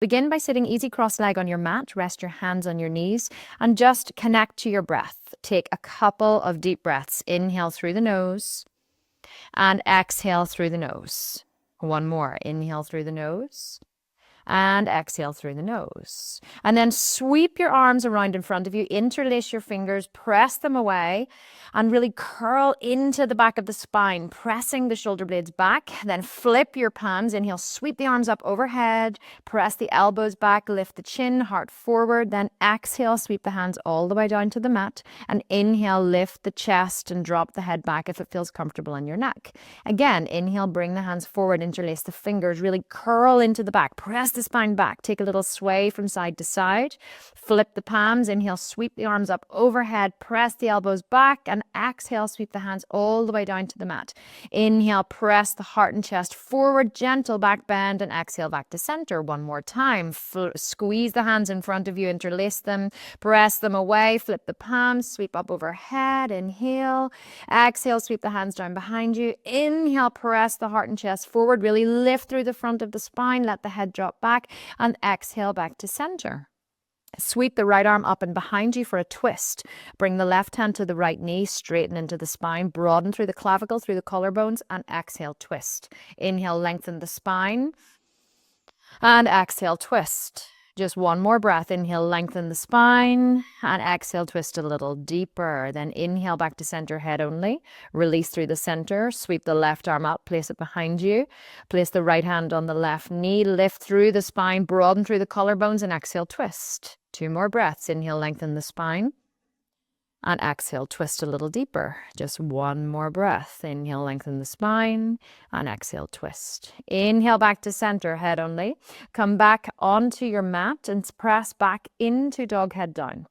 Begin by sitting easy cross-leg on your mat, rest your hands on your knees, and just connect to your breath. Take a couple of deep breaths. Inhale through the nose and exhale through the nose. One more. Inhale through the nose and exhale through the nose. And then sweep your arms around in front of you, interlace your fingers, press them away, and really curl into the back of the spine, pressing the shoulder blades back. Then flip your palms. Inhale, sweep the arms up overhead, press the elbows back, lift the chin, heart forward. Then exhale, sweep the hands all the way down to the mat. And inhale, lift the chest and drop the head back if it feels comfortable in your neck. Again, inhale, bring the hands forward, interlace the fingers, really curl into the back, press the spine back, take a little sway from side to side, flip the palms, inhale, sweep the arms up overhead, press the elbows back, and exhale, sweep the hands all the way down to the mat. Inhale, press the heart and chest forward, gentle back bend, and exhale back to center. One more time. Squeeze the hands in front of you, interlace them, press them away, flip the palms, sweep up overhead, inhale, exhale, sweep the hands down behind you, inhale, press the heart and chest forward, really lift through the front of the spine, let the head drop back, and exhale back to center. Sweep the right arm up and behind you for a twist. Bring the left hand to the right knee, straighten into the spine, broaden through the clavicle, through the collarbones, and exhale, twist. Inhale, lengthen the spine, and exhale, twist. Just one more breath. Inhale, lengthen the spine, and exhale, twist a little deeper. Then inhale back to center, head only. Release through the center. Sweep the left arm up, place it behind you. Place the right hand on the left knee. Lift through the spine, broaden through the collarbones, and exhale, twist. Two more breaths. Inhale, lengthen the spine. And exhale, twist a little deeper. Just one more breath. Inhale, lengthen the spine, and exhale, twist. Inhale back to center, head only. Come back onto your mat and press back into dog head down.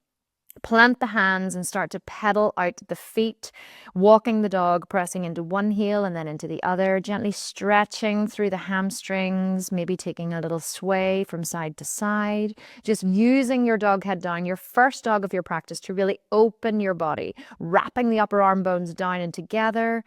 Plant the hands and start to pedal out the feet, walking the dog, pressing into one heel and then into the other, gently stretching through the hamstrings, maybe taking a little sway from side to side, just using your dog head down, your first dog of your practice, to really open your body, wrapping the upper arm bones down and together,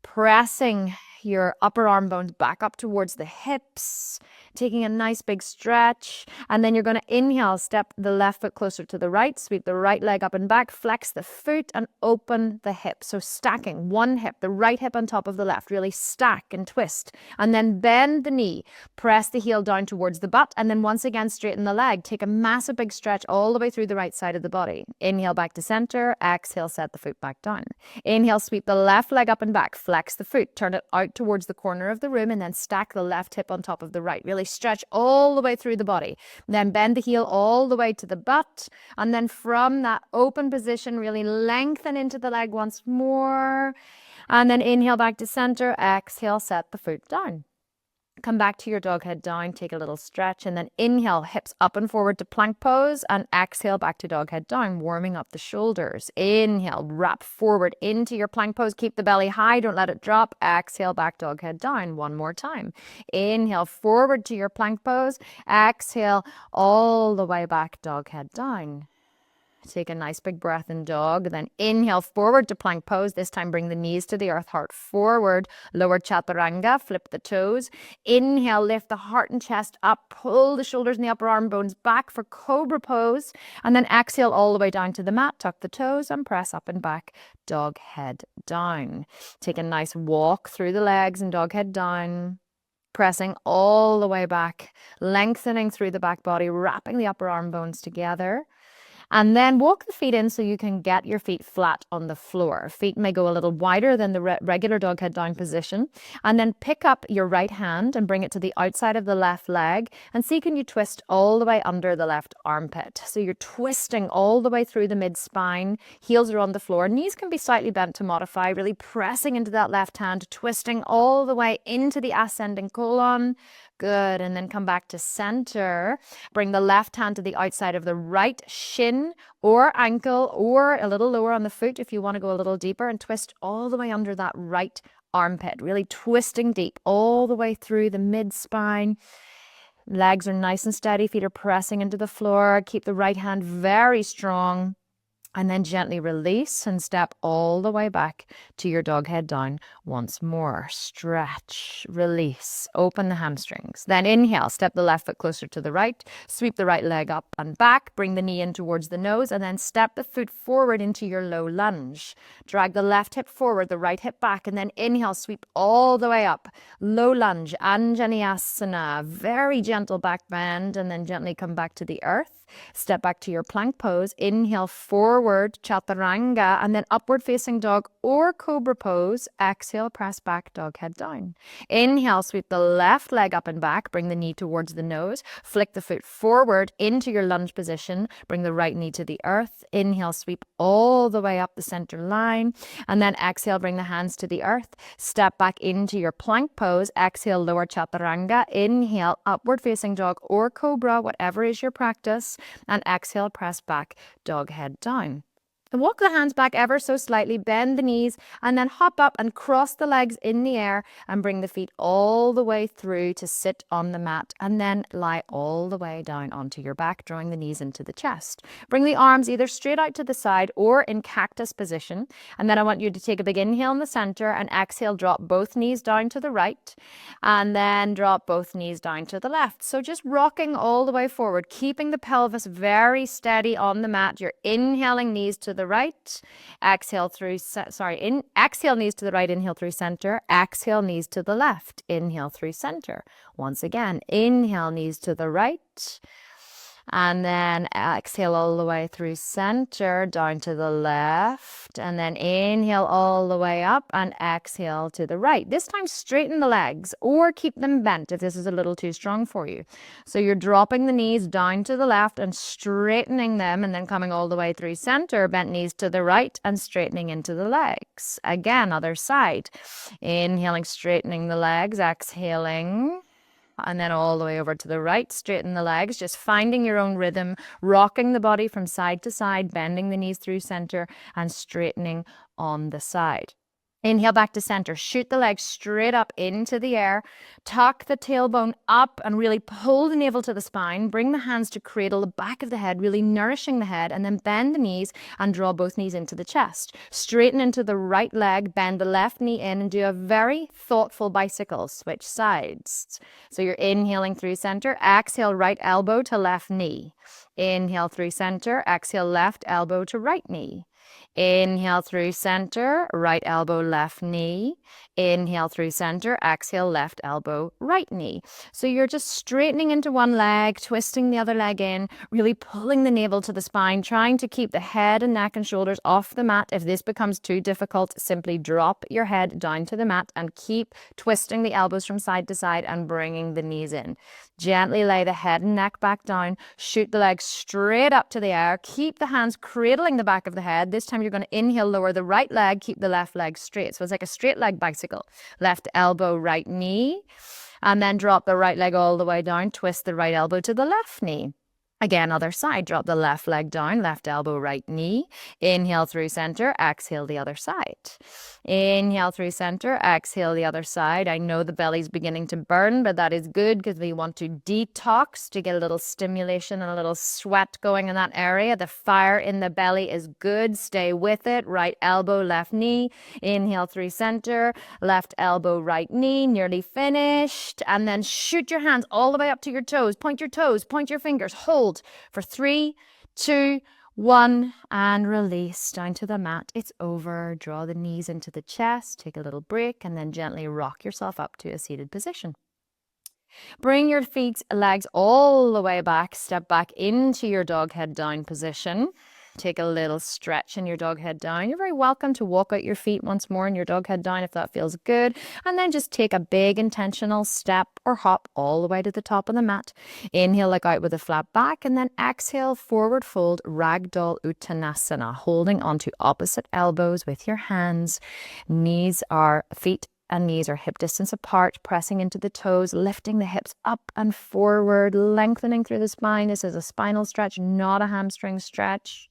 pressing your upper arm bones back up towards the hips, taking a nice big stretch, and then you're going to inhale, step the left foot closer to the right, sweep the right leg up and back, flex the foot and open the hip. So stacking one hip, the right hip on top of the left, really stack and twist, and then bend the knee, press the heel down towards the butt, and then once again straighten the leg. Take a massive big stretch all the way through the right side of the body. Inhale back to center, exhale, set the foot back down. Inhale, sweep the left leg up and back, flex the foot, turn it out towards the corner of the room, and then stack the left hip on top of the right. Really stretch all the way through the body. Then bend the heel all the way to the butt, and then from that open position, really lengthen into the leg once more, and then inhale back to center, exhale, set the foot down. Come back to your dog head down, take a little stretch, and then inhale, hips up and forward to plank pose, and exhale back to dog head down, warming up the shoulders. Inhale, wrap forward into your plank pose, keep the belly high, don't let it drop. Exhale, back dog head down. One more time. Inhale, forward to your plank pose. Exhale, all the way back, dog head down. Take a nice big breath in dog, then inhale forward to plank pose. This time bring the knees to the earth, heart forward, lower chaturanga, flip the toes. Inhale, lift the heart and chest up, pull the shoulders and the upper arm bones back for cobra pose, and then exhale all the way down to the mat, tuck the toes and press up and back, dog head down. Take a nice walk through the legs and dog head down. Pressing all the way back, lengthening through the back body, wrapping the upper arm bones together. And then walk the feet in so you can get your feet flat on the floor. Feet may go a little wider than the regular dog head down position. And then pick up your right hand and bring it to the outside of the left leg. And see, can you twist all the way under the left armpit? So you're twisting all the way through the mid-spine. Heels are on the floor. Knees can be slightly bent to modify. Really pressing into that left hand, twisting all the way into the ascending colon. Good. And then come back to center. Bring the left hand to the outside of the right shin or ankle, or a little lower on the foot if you want to go a little deeper, and twist all the way under that right armpit. Really twisting deep all the way through the mid-spine. Legs are nice and steady. Feet are pressing into the floor. Keep the right hand very strong. And then gently release and step all the way back to your dog head down once more. Stretch, release, open the hamstrings. Then inhale, step the left foot closer to the right, sweep the right leg up and back, bring the knee in towards the nose, and then step the foot forward into your low lunge. Drag the left hip forward, the right hip back, and then inhale, sweep all the way up. Low lunge, Anjaneyasana, very gentle back bend, and then gently come back to the earth. Step back to your plank pose. Inhale forward, chaturanga, and then upward facing dog or cobra pose. Exhale, press back, dog head down. Inhale, sweep the left leg up and back. Bring the knee towards the nose. Flick the foot forward into your lunge position. Bring the right knee to the earth. Inhale, sweep all the way up the center line. And then exhale, bring the hands to the earth. Step back into your plank pose. Exhale, lower chaturanga. Inhale, upward facing dog or cobra, whatever is your practice. And exhale, press back, dog head down. And walk the hands back ever so slightly, bend the knees, and then hop up and cross the legs in the air and bring the feet all the way through to sit on the mat, and then lie all the way down onto your back, drawing the knees into the chest. Bring the arms either straight out to the side or in cactus position. And then I want you to take a big inhale in the center and exhale, drop both knees down to the right, and then drop both knees down to the left. So just rocking all the way forward, keeping the pelvis very steady on the mat. You're inhaling, knees to the right, exhale exhale knees to the right, inhale through center, exhale knees to the left, inhale through center. Once again, inhale knees to the right, and then exhale all the way through center, down to the left, and then inhale all the way up and exhale to the right. This time straighten the legs or keep them bent if this is a little too strong for you. So you're dropping the knees down to the left and straightening them, and then coming all the way through center, bent knees to the right and straightening into the legs. Again, other side. Inhaling, straightening the legs, exhaling, and then all the way over to the right, straighten the legs, just finding your own rhythm, rocking the body from side to side, bending the knees through center and straightening on the side. Inhale back to center, shoot the legs straight up into the air, tuck the tailbone up and really pull the navel to the spine, bring the hands to cradle the back of the head, really nourishing the head, and then bend the knees and draw both knees into the chest. Straighten into the right leg, bend the left knee in and do a very thoughtful bicycle, switch sides. So you're inhaling through center, exhale right elbow to left knee. Inhale through center, exhale left elbow to right knee. Inhale through center, right elbow, left knee. Inhale through center, exhale, left elbow, right knee. So you're just straightening into one leg, twisting the other leg in, really pulling the navel to the spine, trying to keep the head and neck and shoulders off the mat. If this becomes too difficult, simply drop your head down to the mat and keep twisting the elbows from side to side and bringing the knees in. Gently lay the head and neck back down, shoot the legs straight up to the air, keep the hands cradling the back of the head. This time you're going to inhale, lower the right leg, keep the left leg straight. So it's like a straight leg bicycle. Left elbow, right knee, and then drop the right leg all the way down, twist the right elbow to the left knee. Again, other side, drop the left leg down, left elbow, right knee. Inhale through center, exhale the other side. Inhale through center, exhale the other side. I know the belly's beginning to burn, but that is good because we want to detox to get a little stimulation and a little sweat going in that area. The fire in the belly is good. Stay with it. Right elbow, left knee. Inhale through center, left elbow, right knee. Nearly finished. And then shoot your hands all the way up to your toes. Point your fingers. Hold for 3, 2, 1, and release down to the mat. It's over. Draw the knees into the chest, take a little break, and then gently rock yourself up to a seated position. Bring your feet, legs all the way back. Step back into your dog head down position. Take a little stretch in your dog head down. You're very welcome to walk out your feet once more in your dog head down if that feels good. And then just take a big intentional step or hop all the way to the top of the mat. Inhale, look out with a flat back, and then exhale, forward fold, ragdoll uttanasana, holding onto opposite elbows with your hands. Feet and knees are hip distance apart, pressing into the toes, lifting the hips up and forward, lengthening through the spine. This is a spinal stretch, not a hamstring stretch.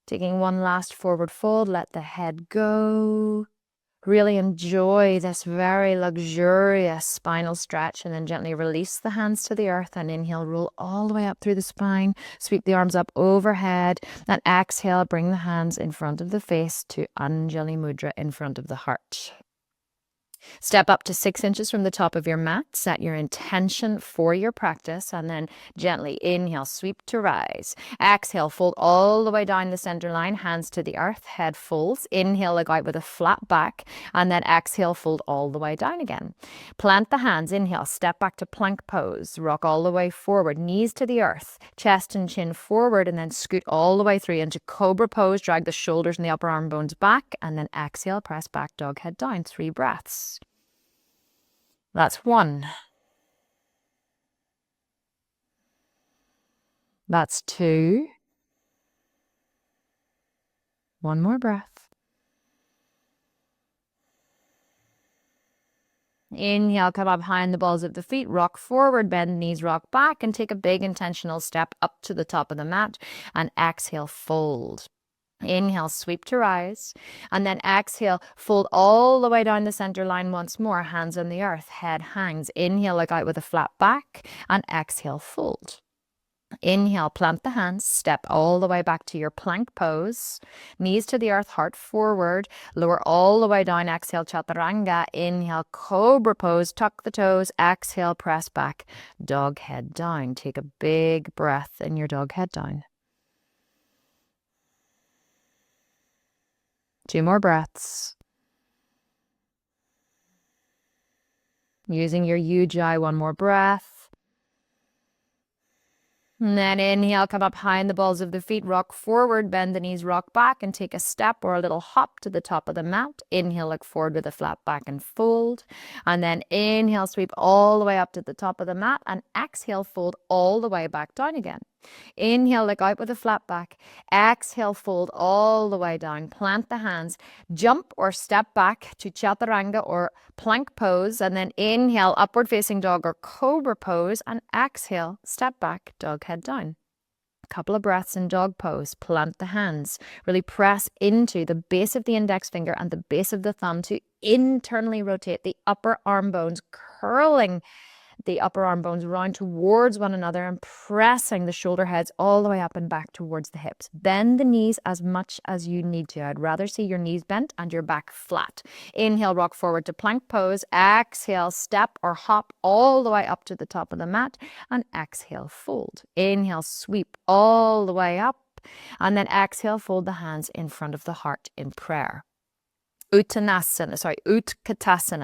Taking one last forward fold, let the head go. Really enjoy this very luxurious spinal stretch, and then gently release the hands to the earth and inhale, roll all the way up through the spine, sweep the arms up overhead, and exhale, bring the hands in front of the face to Anjali Mudra in front of the heart. Step up to 6 inches from the top of your mat, set your intention for your practice, and then gently inhale, sweep to rise. Exhale, fold all the way down the center line, hands to the earth, head folds. Inhale, look out with a flat back, and then exhale, fold all the way down again. Plant the hands, inhale, step back to plank pose, rock all the way forward, knees to the earth, chest and chin forward, and then scoot all the way through into cobra pose, drag the shoulders and the upper arm bones back, and then exhale, press back, dog head down, 3 breaths. That's 1. That's 2. 1 more breath. Inhale, come up high on the balls of the feet, rock forward, bend the knees, rock back, and take a big intentional step up to the top of the mat, and exhale, fold. Inhale, sweep to rise, and then exhale, fold all the way down the center line once more, hands on the earth, head hangs. Inhale, look out with a flat back, and exhale, fold. Inhale, plant the hands, step all the way back to your plank pose, knees to the earth, heart forward, lower all the way down, exhale, chaturanga. Inhale, cobra pose, tuck the toes, exhale, press back, dog head down. Take a big breath in your dog head down. 2 more breaths. Using your Ujjayi, 1 more breath. And then inhale, come up high in the balls of the feet, rock forward, bend the knees, rock back, and take a step or a little hop to the top of the mat. Inhale, look forward with a flat back and fold. And then inhale, sweep all the way up to the top of the mat, and exhale, fold all the way back down again. Inhale, look out with a flat back. Exhale, fold all the way down. Plant the hands. Jump or step back to chaturanga or plank pose. And then inhale, upward facing dog or cobra pose. And exhale, step back, dog head down. A couple of breaths in dog pose. Plant the hands. Really press into the base of the index finger and the base of the thumb to internally rotate the upper arm bones, curling the upper arm bones round towards one another and pressing the shoulder heads all the way up and back towards the hips. Bend the knees as much as you need to. I'd rather see your knees bent and your back flat. Inhale, rock forward to plank pose. Exhale, step or hop all the way up to the top of the mat, and exhale, fold. Inhale, sweep all the way up, and then exhale, fold the hands in front of the heart in prayer. Utkatasana,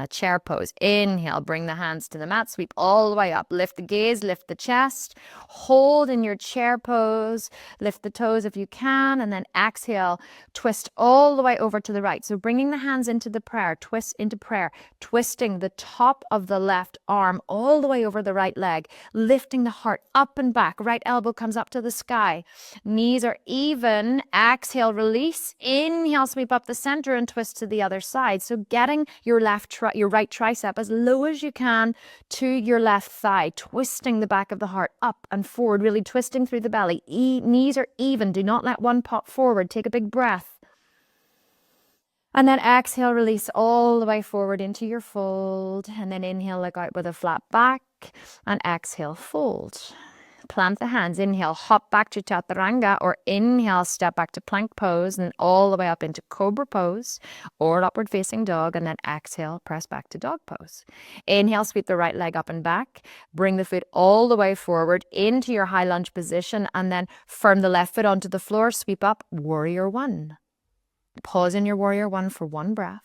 chair pose. Inhale, bring the hands to the mat, sweep all the way up. Lift the gaze, lift the chest. Hold in your chair pose. Lift the toes if you can, and then exhale, twist all the way over to the right. So bringing the hands into the prayer, twist into prayer, twisting the top of the left arm all the way over the right leg, lifting the heart up and back. Right elbow comes up to the sky. Knees are even. Exhale, release. Inhale, sweep up the center and twist to the other side. So getting your your right tricep as low as you can to your left thigh, twisting the back of the heart up and forward, really twisting through the belly. Knees are even. Do not let one pop forward. Take a big breath. And then exhale, release all the way forward into your fold. And then inhale, look out with a flat back. And exhale, fold. Plant the hands. Inhale, hop back to chaturanga, or inhale, step back to plank pose and all the way up into cobra pose or upward facing dog. And then exhale, press back to dog pose. Inhale, sweep the right leg up and back. Bring the foot all the way forward into your high lunge position, and then firm the left foot onto the floor. Sweep up, warrior 1. Pause in your warrior 1 for 1 breath.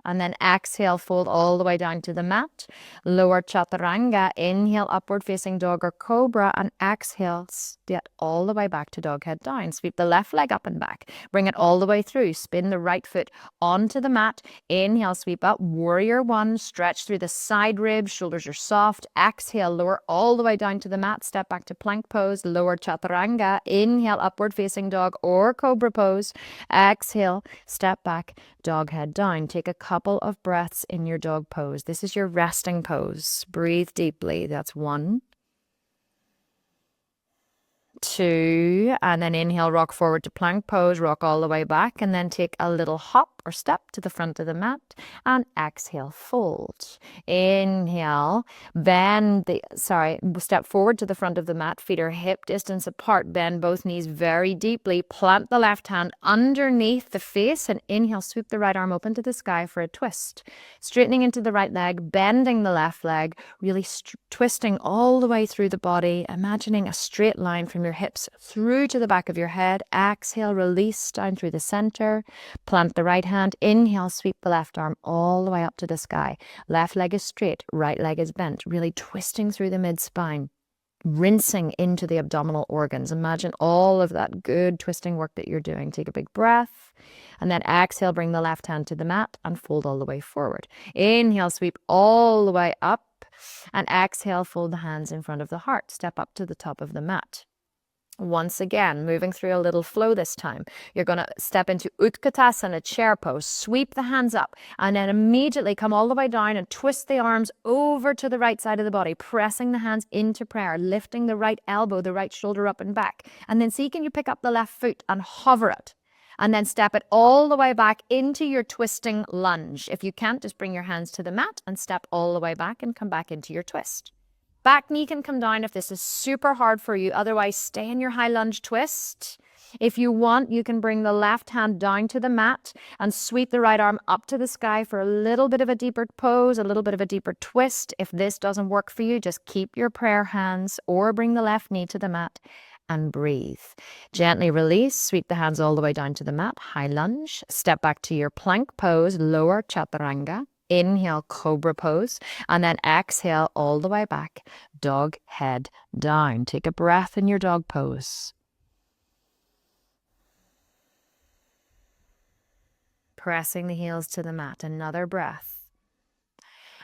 And then exhale, fold all the way down to the mat. Lower chaturanga. Inhale, upward facing dog or cobra. And exhale, step all the way back to dog head down. Sweep the left leg up and back. Bring it all the way through. Spin the right foot onto the mat. Inhale, sweep up. Warrior 1. Stretch through the side ribs. Shoulders are soft. Exhale, lower all the way down to the mat. Step back to plank pose. Lower chaturanga. Inhale, upward facing dog or cobra pose. Exhale, step back, dog head down. Take a couple of breaths in your dog pose. This is your resting pose. Breathe deeply. That's 1, 2, and then inhale, rock forward to plank pose, rock all the way back, and then take a little hop or step to the front of the mat, and exhale, fold. Inhale, step forward to the front of the mat, feet are hip distance apart, bend both knees very deeply, plant the left hand underneath the face, and inhale, sweep the right arm open to the sky for a twist. Straightening into the right leg, bending the left leg, really twisting all the way through the body, imagining a straight line from your hips through to the back of your head. Exhale, release down through the center, plant the right hand, inhale, sweep the left arm all the way up to the sky. Left leg is straight, right leg is bent, really twisting through the mid-spine, rinsing into the abdominal organs. Imagine all of that good twisting work that you're doing. Take a big breath, and then exhale, bring the left hand to the mat and fold all the way forward. Inhale, sweep all the way up, and exhale, fold the hands in front of the heart. Step up to the top of the mat. Once again, moving through a little flow this time. You're going to step into Utkatasana, chair pose, sweep the hands up, and then immediately come all the way down and twist the arms over to the right side of the body, pressing the hands into prayer, lifting the right elbow, the right shoulder up and back. And then see, can you pick up the left foot and hover it? And then step it all the way back into your twisting lunge. If you can't, just bring your hands to the mat and step all the way back and come back into your twist. Back knee can come down if this is super hard for you. Otherwise, stay in your high lunge twist. If you want, you can bring the left hand down to the mat and sweep the right arm up to the sky for a little bit of a deeper pose, a little bit of a deeper twist. If this doesn't work for you, just keep your prayer hands or bring the left knee to the mat and breathe. Gently release, sweep the hands all the way down to the mat, high lunge, step back to your plank pose, lower chaturanga. Inhale, cobra pose, and then exhale all the way back, dog head down. Take a breath in your dog pose. Pressing the heels to the mat, another breath.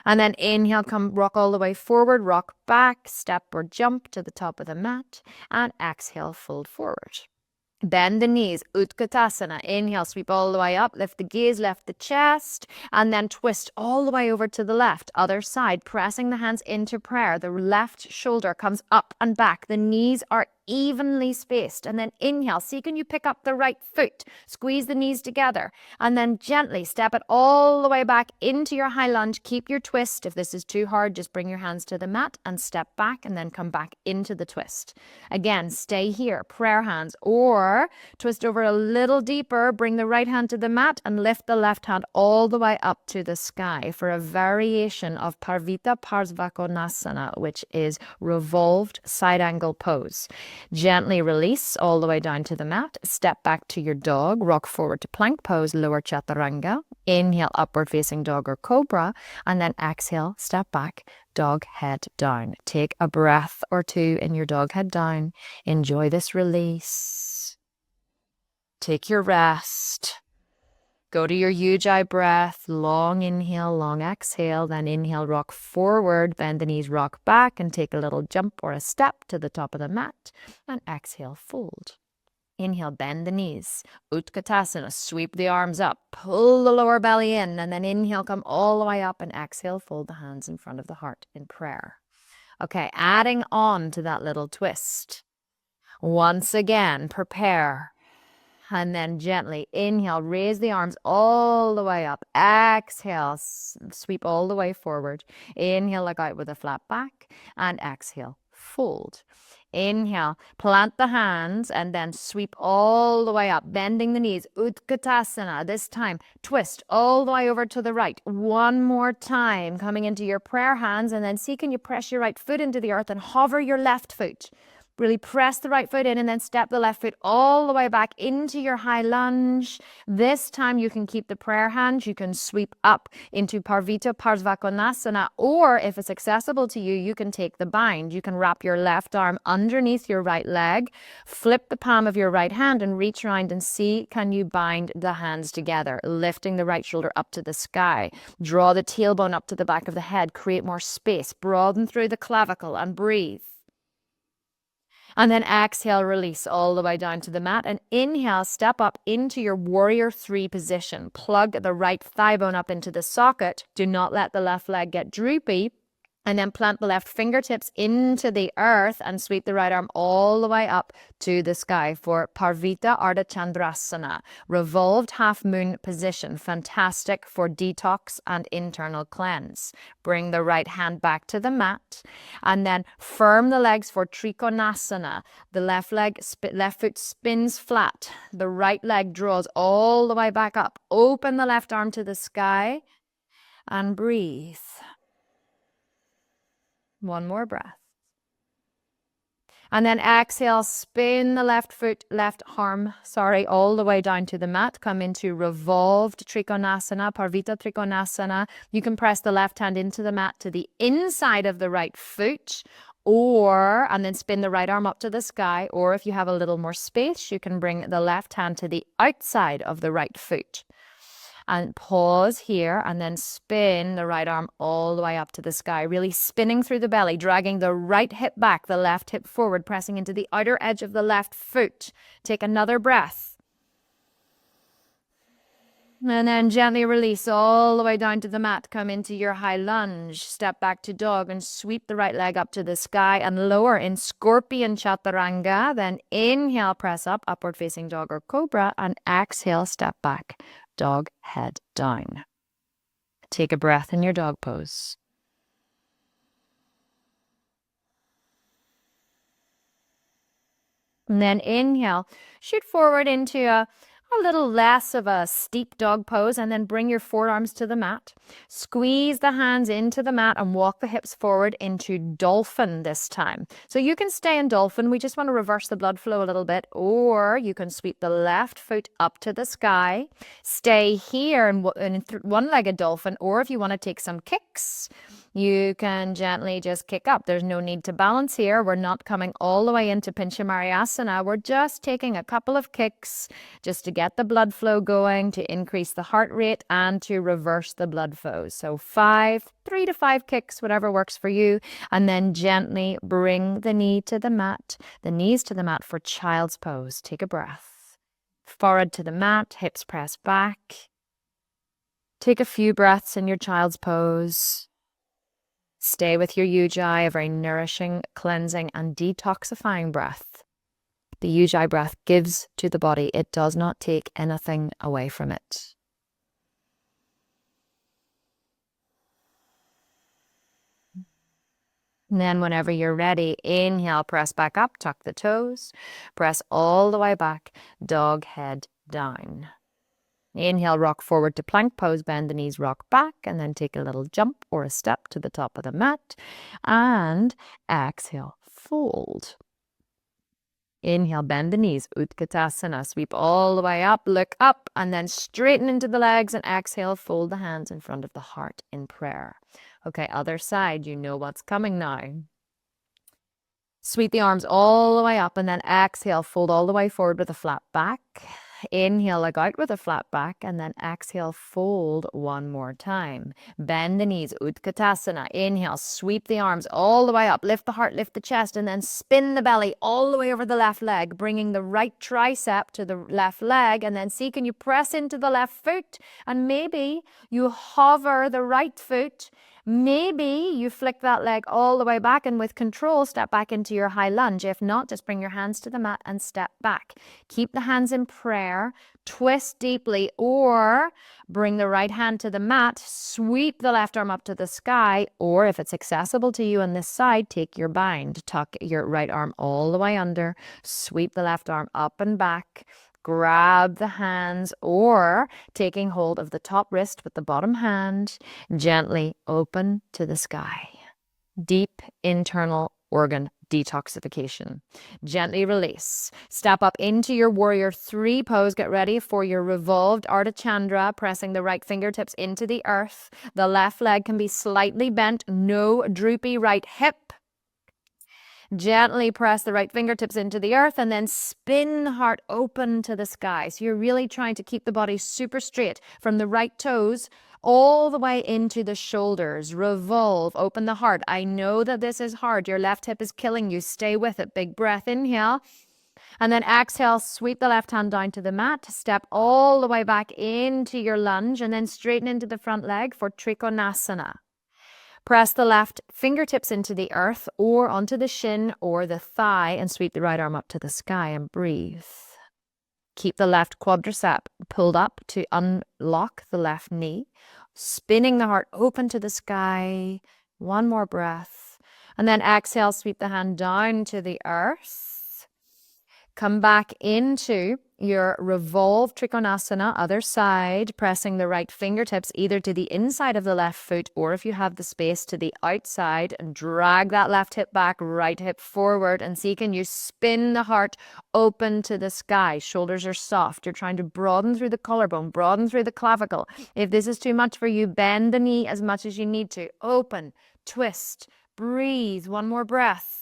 And then inhale, come rock all the way forward, rock back, step or jump to the top of the mat, and exhale, fold forward. Bend the knees, Utkatasana. Inhale, sweep all the way up, lift the gaze, lift the chest, and then twist all the way over to the left. Other side, pressing the hands into prayer. The left shoulder comes up and back. The knees are evenly spaced. And then inhale, see, can you pick up the right foot? Squeeze the knees together. And then gently step it all the way back into your high lunge. Keep your twist. If this is too hard, just bring your hands to the mat and step back and then come back into the twist. Again, stay here, prayer hands, or twist over a little deeper, bring the right hand to the mat and lift the left hand all the way up to the sky for a variation of Parvita Parsvakonasana, which is revolved side angle pose. Gently release all the way down to the mat, step back to your dog, rock forward to plank pose, lower chaturanga, inhale, upward facing dog or cobra, and then exhale, step back, dog head down. Take a breath or two in your dog head down. Enjoy this release. Take your rest. Go to your Ujjayi breath, long inhale, long exhale, then inhale, rock forward, bend the knees, rock back, and take a little jump or a step to the top of the mat, and exhale, fold. Inhale, bend the knees, Utkatasana, sweep the arms up, pull the lower belly in, and then inhale, come all the way up, and exhale, fold the hands in front of the heart in prayer. Okay, adding on to that little twist. Once again, prepare. And then gently inhale, raise the arms all the way up. Exhale, sweep all the way forward. Inhale, look out with a flat back. And exhale, fold. Inhale, plant the hands and then sweep all the way up, bending the knees. Utkatasana. This time, twist all the way over to the right. One more time, coming into your prayer hands, and then see, can you press your right foot into the earth and hover your left foot. Really press the right foot in and then step the left foot all the way back into your high lunge. This time you can keep the prayer hands. You can sweep up into Parvita Parsvakonasana, or if it's accessible to you, you can take the bind. You can wrap your left arm underneath your right leg, flip the palm of your right hand and reach around and see, can you bind the hands together, lifting the right shoulder up to the sky. Draw the tailbone up to the back of the head, create more space, broaden through the clavicle and breathe. And then exhale, release all the way down to the mat. And inhale, step up into your warrior 3 position. Plug the right thigh bone up into the socket. Do not let the left leg get droopy. And then plant the left fingertips into the earth and sweep the right arm all the way up to the sky for Parvita Ardha Chandrasana, revolved half moon position. Fantastic for detox and internal cleanse. Bring the right hand back to the mat and then firm the legs for Trikonasana. The left foot spins flat. The right leg draws all the way back up. Open the left arm to the sky and breathe. One more breath. And then exhale, spin the left arm, all the way down to the mat. Come into revolved Trikonasana, Parvita Trikonasana. You can press the left hand into the mat to the inside of the right foot, and then spin the right arm up to the sky. Or if you have a little more space, you can bring the left hand to the outside of the right foot. And pause here and then spin the right arm all the way up to the sky, really spinning through the belly, dragging the right hip back, the left hip forward, pressing into the outer edge of the left foot. Take another breath. And then gently release all the way down to the mat. Come into your high lunge. Step back to dog and sweep the right leg up to the sky and lower in Scorpion Chaturanga. Then inhale, press up, upward facing dog or cobra, and exhale, step back, dog, head down. Take a breath in your dog pose. And then inhale, shoot forward into a little less of a steep dog pose, and then bring your forearms to the mat. Squeeze the hands into the mat and walk the hips forward into dolphin this time. So you can stay in dolphin. We just want to reverse the blood flow a little bit, or you can sweep the left foot up to the sky. Stay here in one-legged dolphin, or if you want to take some kicks, you can gently just kick up. There's no need to balance here. We're not coming all the way into Pinchamariyasana. We're just taking a couple of kicks just to get the blood flow going, to increase the heart rate, and to reverse the blood flow. So 3 to 5 kicks, whatever works for you. And then gently bring the knees to the mat for child's pose. Take a breath. Forehead to the mat, hips press back. Take a few breaths in your child's pose. Stay with your Ujjayi, a very nourishing, cleansing, and detoxifying breath. The Ujjayi breath gives to the body. It does not take anything away from it. And then whenever you're ready, inhale, press back up, tuck the toes, press all the way back, dog head down. Inhale, rock forward to plank pose, bend the knees, rock back, and then take a little jump or a step to the top of the mat. And exhale, fold. Inhale, bend the knees, Utkatasana, sweep all the way up, look up, and then straighten into the legs, and exhale, fold the hands in front of the heart in prayer. Okay, other side, you know what's coming now. Sweep the arms all the way up, and then exhale, fold all the way forward with a flat back. Inhale, look out with a flat back, and then exhale, fold one more time. Bend the knees, Utkatasana. Inhale, sweep the arms all the way up, lift the heart, lift the chest, and then spin the belly all the way over the left leg, bringing the right tricep to the left leg, and then see, can you press into the left foot, and maybe you hover the right foot. Maybe you flick that leg all the way back, and with control, step back into your high lunge. If not, just bring your hands to the mat and step back. Keep the hands in prayer, twist deeply, or bring the right hand to the mat, sweep the left arm up to the sky, or if it's accessible to you on this side, take your bind. Tuck your right arm all the way under, sweep the left arm up and back, grab the hands, or taking hold of the top wrist with the bottom hand, gently open to the sky. Deep internal organ detoxification. Gently release. Step up into your warrior 3 pose. Get ready for your revolved Ardha Chandra, pressing the right fingertips into the earth. The left leg can be slightly bent, no droopy right hip. Gently press the right fingertips into the earth, and then spin the heart open to the sky. So you're really trying to keep the body super straight from the right toes all the way into the shoulders. Revolve, open the heart. I know that this is hard. Your left hip is killing you. Stay with it. Big breath, inhale. And then exhale, sweep the left hand down to the mat. Step all the way back into your lunge, and then straighten into the front leg for Trikonasana. Press the left fingertips into the earth or onto the shin or the thigh and sweep the right arm up to the sky and breathe. Keep the left quadricep pulled up to unlock the left knee, spinning the heart open to the sky. One more breath. And then exhale, sweep the hand down to the earth. Come back into your revolve trikonasana, other side, pressing the right fingertips either to the inside of the left foot or if you have the space to the outside, and drag that left hip back, right hip forward, and see can you spin the heart open to the sky. Shoulders are soft. You're trying to broaden through the collarbone, broaden through the clavicle. If this is too much for you, bend the knee as much as you need to. Open, twist, breathe. One more breath.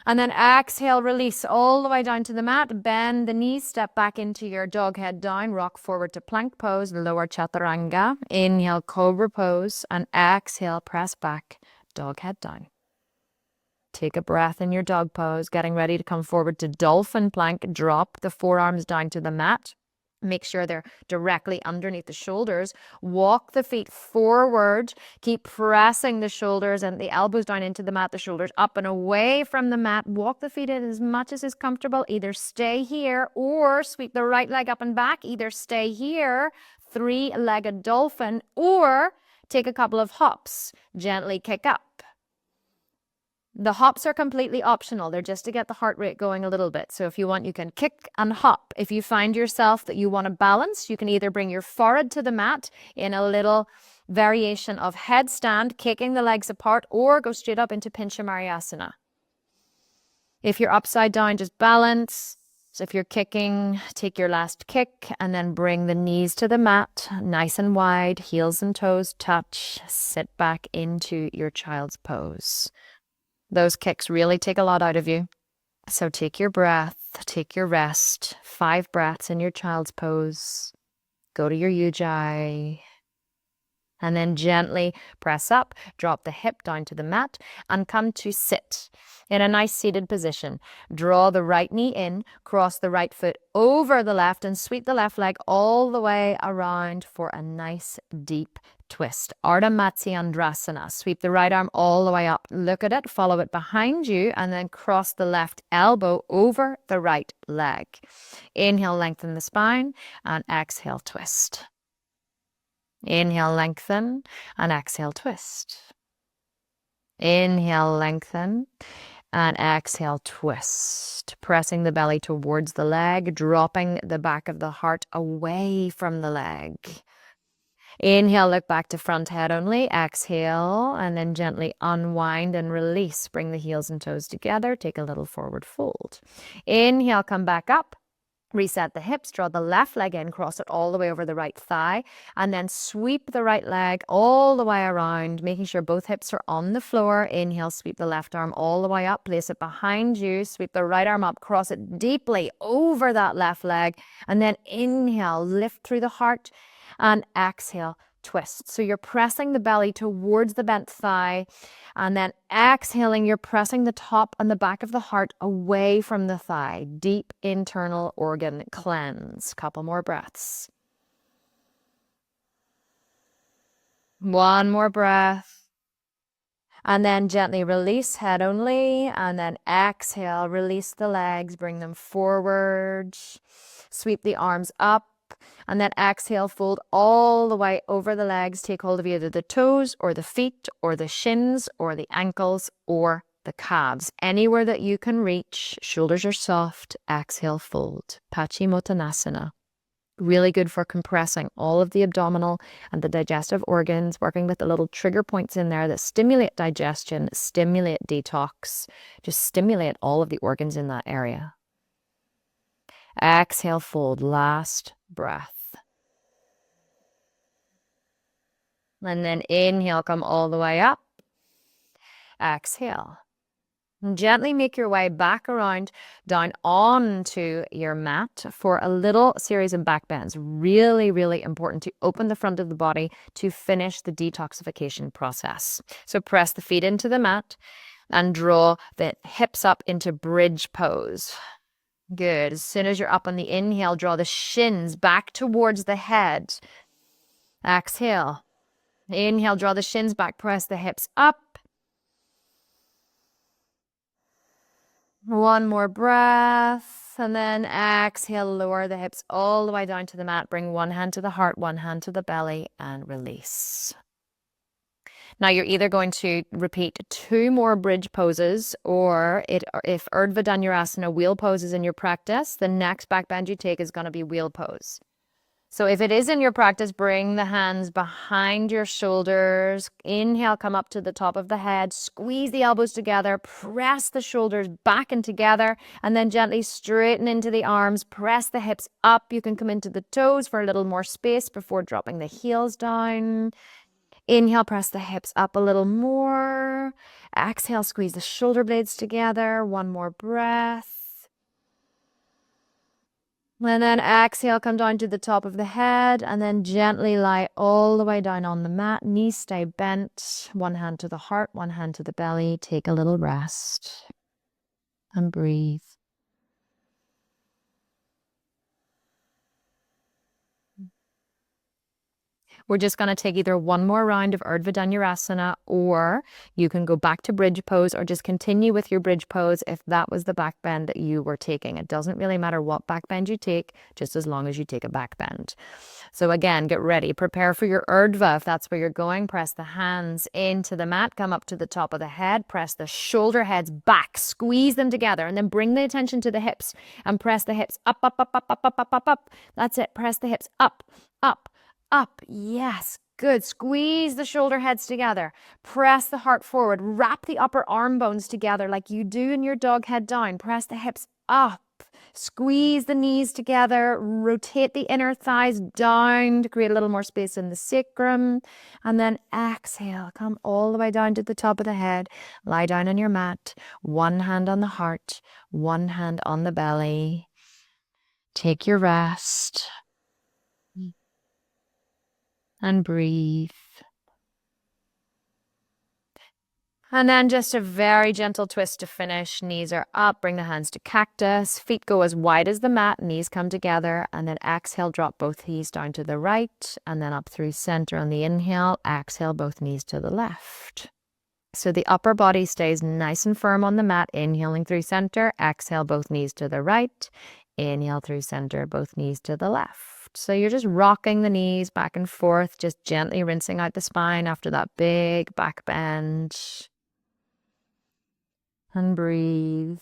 And then exhale, release all the way down to the mat. Bend the knees, step back into your dog head down, rock forward to plank pose, lower chaturanga. Inhale, cobra pose, and exhale, press back, dog head down. Take a breath in your dog pose, getting ready to come forward to dolphin plank. Drop the forearms down to the mat. Make sure they're directly underneath the shoulders. Walk the feet forward. Keep pressing the shoulders and the elbows down into the mat, the shoulders up and away from the mat. Walk the feet in as much as is comfortable. Either stay here or sweep the right leg up and back. Either stay here, three-legged dolphin, or take a couple of hops. Gently kick up. The hops are completely optional. They're just to get the heart rate going a little bit. So if you want, you can kick and hop. If you find yourself that you want to balance, you can either bring your forehead to the mat in a little variation of headstand, kicking the legs apart, or go straight up into Pinchamariyasana. If you're upside down, just balance. So if you're kicking, take your last kick and then bring the knees to the mat, nice and wide, heels and toes touch. Sit back into your child's pose. Those kicks really take a lot out of you. So take your breath, take your rest, 5 breaths in your child's pose. Go to your ujjayi. And then gently press up, drop the hip down to the mat, and come to sit in a nice seated position. Draw the right knee in, cross the right foot over the left, and sweep the left leg all the way around for a nice deep twist. Ardha Matsyendrasana. Sweep the right arm all the way up. Look at it, follow it behind you, and then cross the left elbow over the right leg. Inhale, lengthen the spine, and exhale, twist. Inhale, lengthen, and exhale, twist. Inhale, lengthen, and exhale, twist. Pressing the belly towards the leg, dropping the back of the heart away from the leg. Inhale, look back to front head only. Exhale, and then gently unwind and release. Bring the heels and toes together. Take a little forward fold. Inhale, come back up. Reset the hips, draw the left leg in, cross it all the way over the right thigh, and then sweep the right leg all the way around, making sure both hips are on the floor. Inhale, sweep the left arm all the way up, place it behind you, sweep the right arm up, cross it deeply over that left leg, and then inhale, lift through the heart, and exhale, twist. So you're pressing the belly towards the bent thigh, and then exhaling, you're pressing the top and the back of the heart away from the thigh. Deep internal organ cleanse. Couple more breaths. One more breath. And then gently release, head only, and then exhale, release the legs, bring them forward, sweep the arms up, and then exhale, fold all the way over the legs, take hold of either the toes or the feet or the shins or the ankles or the calves. Anywhere that you can reach, shoulders are soft, exhale, fold. Paschimottanasana. Really good for compressing all of the abdominal and the digestive organs, working with the little trigger points in there that stimulate digestion, stimulate detox, just stimulate all of the organs in that area. Exhale, fold, last breath. And then inhale, come all the way up. Exhale. Gently make your way back around, down onto your mat for a little series of back bends. Really, really important to open the front of the body to finish the detoxification process. So press the feet into the mat and draw the hips up into bridge pose. Good. As soon as you're up on the inhale, draw the shins back towards the head. Exhale. Inhale, draw the shins back, press the hips up. One more breath, and then exhale, lower the hips all the way down to the mat. Bring one hand to the heart, one hand to the belly, and release. Now you're either going to repeat 2 more bridge poses, or if Urdhva Dhanurasana wheel pose is in your practice, the next back bend you take is going to be wheel pose. So if it is in your practice, bring the hands behind your shoulders. Inhale, come up to the top of the head. Squeeze the elbows together. Press the shoulders back and together. And then gently straighten into the arms. Press the hips up. You can come into the toes for a little more space before dropping the heels down. Inhale, press the hips up a little more. Exhale, squeeze the shoulder blades together. One more breath. And then exhale, come down to the top of the head, and then gently lie all the way down on the mat. Knees stay bent. One hand to the heart, one hand to the belly. Take a little rest and breathe. We're just going to take either one more round of Urdhva Dhanurasana, or you can go back to bridge pose, or just continue with your bridge pose if that was the back bend that you were taking. It doesn't really matter what back bend you take, just as long as you take a back bend. So again, get ready. Prepare for your Urdhva if that's where you're going. Press the hands into the mat, come up to the top of the head, press the shoulder heads back, squeeze them together, and then bring the attention to the hips and press the hips up, up, up, up, up, up, up, up, up. That's it. Press the hips up, up, up. Yes. Good. Squeeze the shoulder heads together. Press the heart forward. Wrap the upper arm bones together like you do in your dog head down. Press the hips up. Squeeze the knees together. Rotate the inner thighs down to create a little more space in the sacrum. And then exhale. Come all the way down to the top of the head. Lie down on your mat. One hand on the heart. One hand on the belly. Take your rest. And breathe. And then just a very gentle twist to finish. Knees are up. Bring the hands to cactus. Feet go as wide as the mat. Knees come together. And then exhale, drop both knees down to the right. And then up through center on the inhale. Exhale, both knees to the left. So the upper body stays nice and firm on the mat. Inhaling through center. Exhale, both knees to the right. Inhale through center, both knees to the left. So you're just rocking the knees back and forth, just gently rinsing out the spine after that big back bend. And breathe.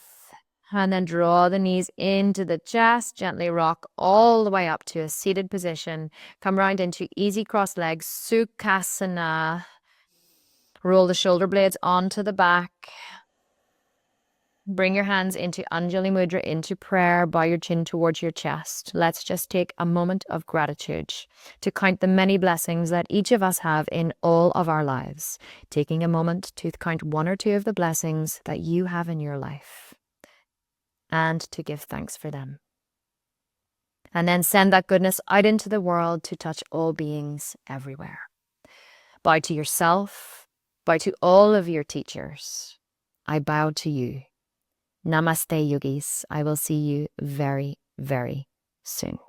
And then draw the knees into the chest. Gently rock all the way up to a seated position. Come round into easy crossed legs, Sukhasana. Roll the shoulder blades onto the back. Bring your hands into Anjali Mudra, into prayer. Bow your chin towards your chest. Let's just take a moment of gratitude to count the many blessings that each of us have in all of our lives. Taking a moment to count 1 or 2 of the blessings that you have in your life and to give thanks for them. And then send that goodness out into the world to touch all beings everywhere. Bow to yourself. Bow to all of your teachers. I bow to you. Namaste, yogis. I will see you very, very soon.